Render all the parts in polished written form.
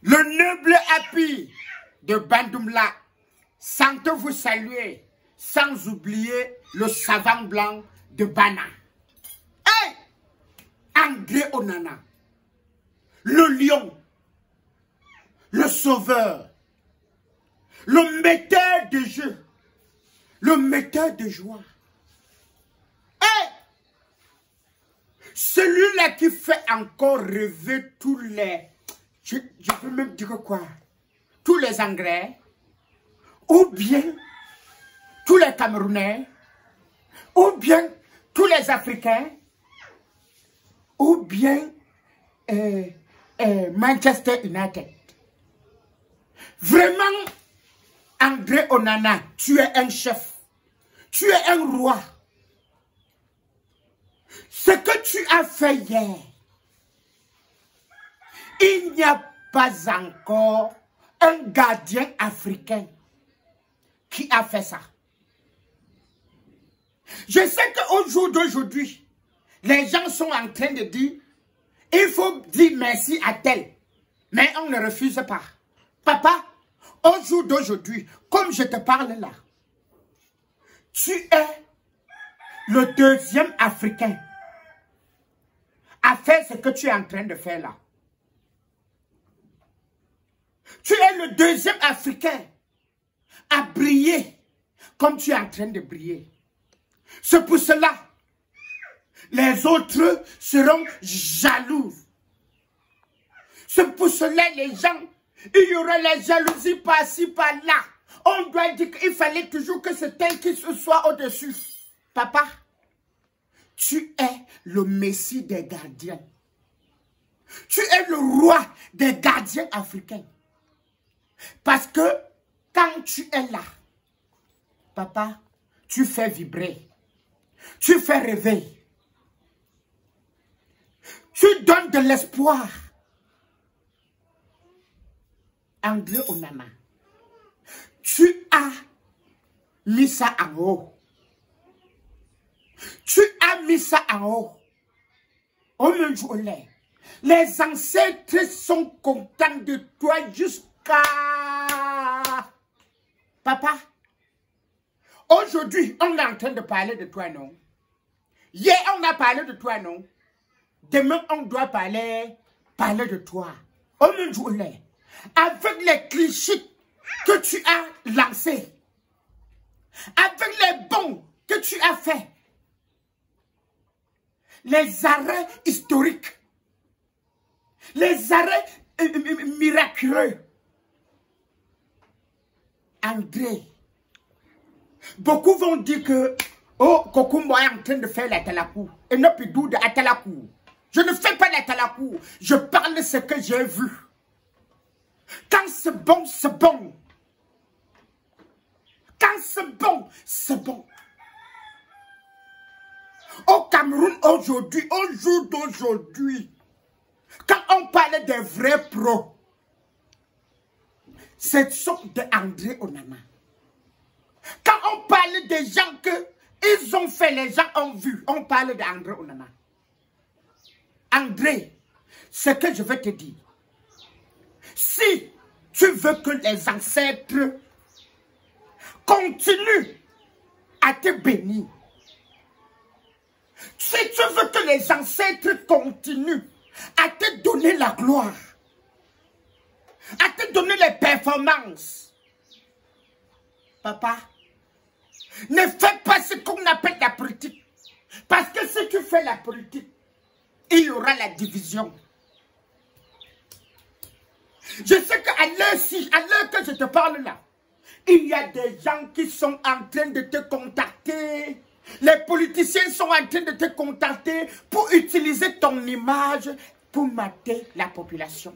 Le noble Happy de Bandoumla, sans te vous saluer, sans oublier le savant blanc de Bana. Hey! André Onana, le lion, le sauveur, le metteur de jeu, le metteur de joie. Hey! Celui-là qui fait encore rêver tous les... Je peux même dire quoi? Tous les Anglais, ou bien tous les Camerounais, ou bien tous les Africains, ou bien Manchester United. Vraiment, André Onana, tu es un chef, tu es un roi. Ce que tu as fait hier, il n'y a pas encore un gardien africain qui a fait ça. Je sais qu'au jour d'aujourd'hui, les gens sont en train de dire, il faut dire merci à tel. Mais on ne refuse pas. Papa, au jour d'aujourd'hui, comme je te parle là, tu es le deuxième Africain à faire ce que tu es en train de faire là. Tu es le deuxième Africain à briller comme tu es en train de briller. C'est pour cela, les autres seront jaloux. C'est pour cela, les gens, il y aura la jalousie par-ci, par-là. On doit dire qu'il fallait toujours que c'est un qui se soit au-dessus. Papa, tu es le messie des gardiens. Tu es le roi des gardiens africains. Parce que quand tu es là, papa, tu fais vibrer. Tu fais rêver. Tu donnes de l'espoir. André Onana, tu as mis ça en haut. Tu as mis ça en haut. On me joue l'air. Les ancêtres sont contents de toi jusqu'à... Papa, aujourd'hui, on est en train de parler de toi, non? Hier, on a parlé de toi, non? Demain, on doit parler de toi. On me joue l'air. Avec les clichés que tu as lancés, avec les bons que tu as faits, les arrêts historiques, les arrêts miraculeux. André, beaucoup vont dire que oh, Kokumbo est en train de faire la talakou. Et non plus d'où de la talakou. Je ne fais pas la talakou. Je parle de ce que j'ai vu. Quand c'est bon, c'est bon. Quand c'est bon, c'est bon. Au Cameroun, aujourd'hui, au jour d'aujourd'hui, quand on parle des vrais pros, ce sont de André Onana. Quand on parle des gens que ils ont fait, les gens ont vu, on parle d'André Onana. André, ce que je veux te dire, si tu veux que les ancêtres continuent à te bénir, si tu veux que les ancêtres continuent à te donner la gloire, à te donner les performances, papa, ne fais pas ce qu'on appelle la politique. Parce que si tu fais la politique, il y aura la division. Je sais qu'à l'heure que je te parle là, il y a des gens qui sont en train de te contacter. Les politiciens sont en train de te contacter pour utiliser ton image pour mater la population.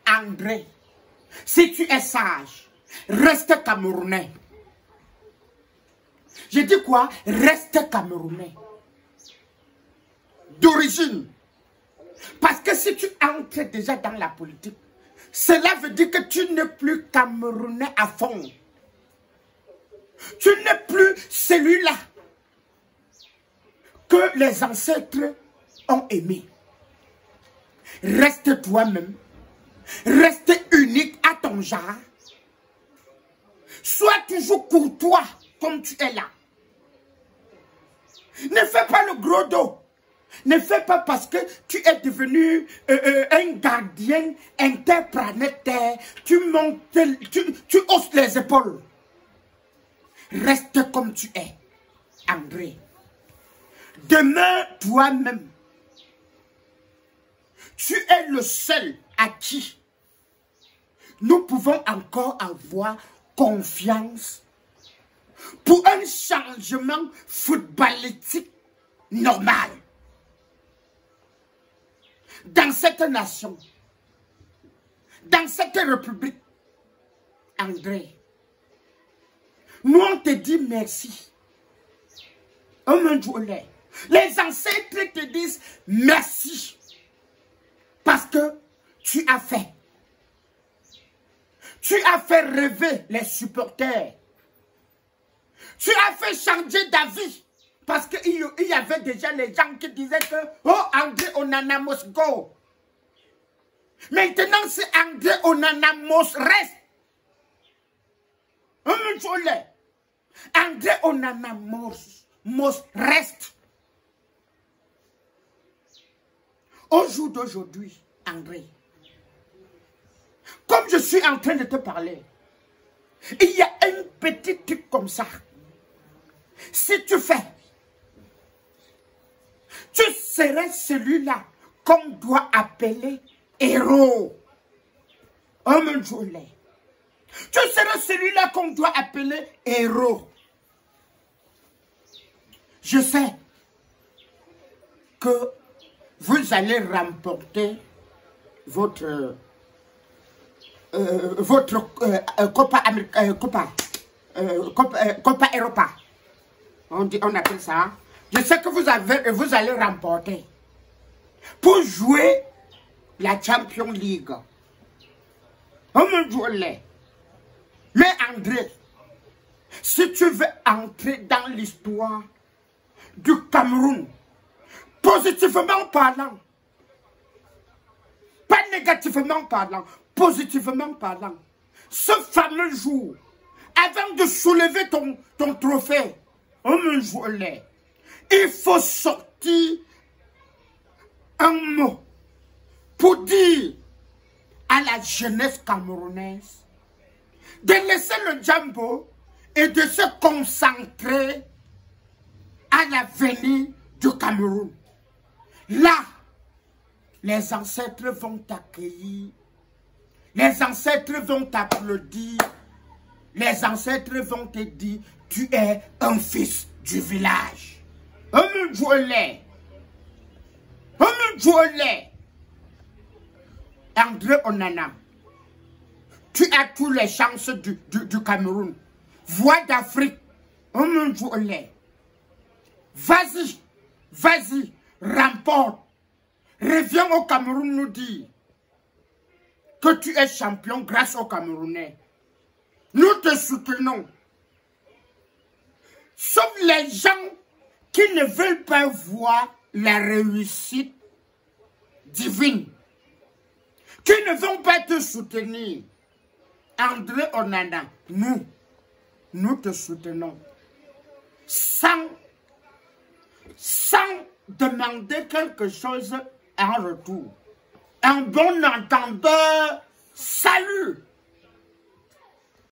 André, si tu es sage, reste camerounais. Je dis quoi? Reste camerounais. D'origine. Parce que si tu entres déjà dans la politique, cela veut dire que tu n'es plus camerounais à fond. Tu n'es plus celui-là que les ancêtres ont aimé. Reste toi-même. Reste unique à ton genre. Sois toujours courtois comme tu es là. Ne fais pas le gros dos. Ne fais pas parce que tu es devenu un gardien interplanétaire. Tu montes, tu hausses les épaules. Reste comme tu es, André. Demeure toi-même. Tu es le seul à qui nous pouvons encore avoir confiance pour un changement footballistique normal. Dans cette nation, dans cette république, André, nous on te dit merci. Les ancêtres te disent merci parce que tu as fait. Tu as fait rêver les supporters. Tu as fait changer d'avis. Parce qu'il y avait déjà les gens qui disaient que oh, André Onana must go. Maintenant, c'est André Onana must rest. André Onana must rest. Au jour d'aujourd'hui, André, comme je suis en train de te parler, il y a un petit truc comme ça. Si tu fais, tu serais celui-là qu'on doit appeler héros. Homme jolie. Tu serais celui-là qu'on doit appeler héros. Je sais que vous allez remporter votre Copa Europa. On appelle ça. Hein? Je sais que vous allez remporter pour jouer la Champions League. Mais André, si tu veux entrer dans l'histoire du Cameroun, positivement parlant, pas négativement parlant, positivement parlant, ce fameux jour, avant de soulever ton trophée, il faut sortir un mot pour dire à la jeunesse camerounaise de laisser le jambo et de se concentrer à l'avenir du Cameroun. Là, les ancêtres vont t'accueillir, les ancêtres vont t'applaudir, les ancêtres vont te dire, tu es un fils du village. André Onana, tu as toutes les chances du Cameroun. Voix d'Afrique. Vas-y, vas-y, remporte. Reviens au Cameroun nous dire que tu es champion grâce aux Camerounais. Nous te soutenons. Sauf les gens qui ne veulent pas voir la réussite divine, qui ne vont pas te soutenir. André Onana, nous te soutenons. Sans demander quelque chose en retour. Un bon entendeur, salut.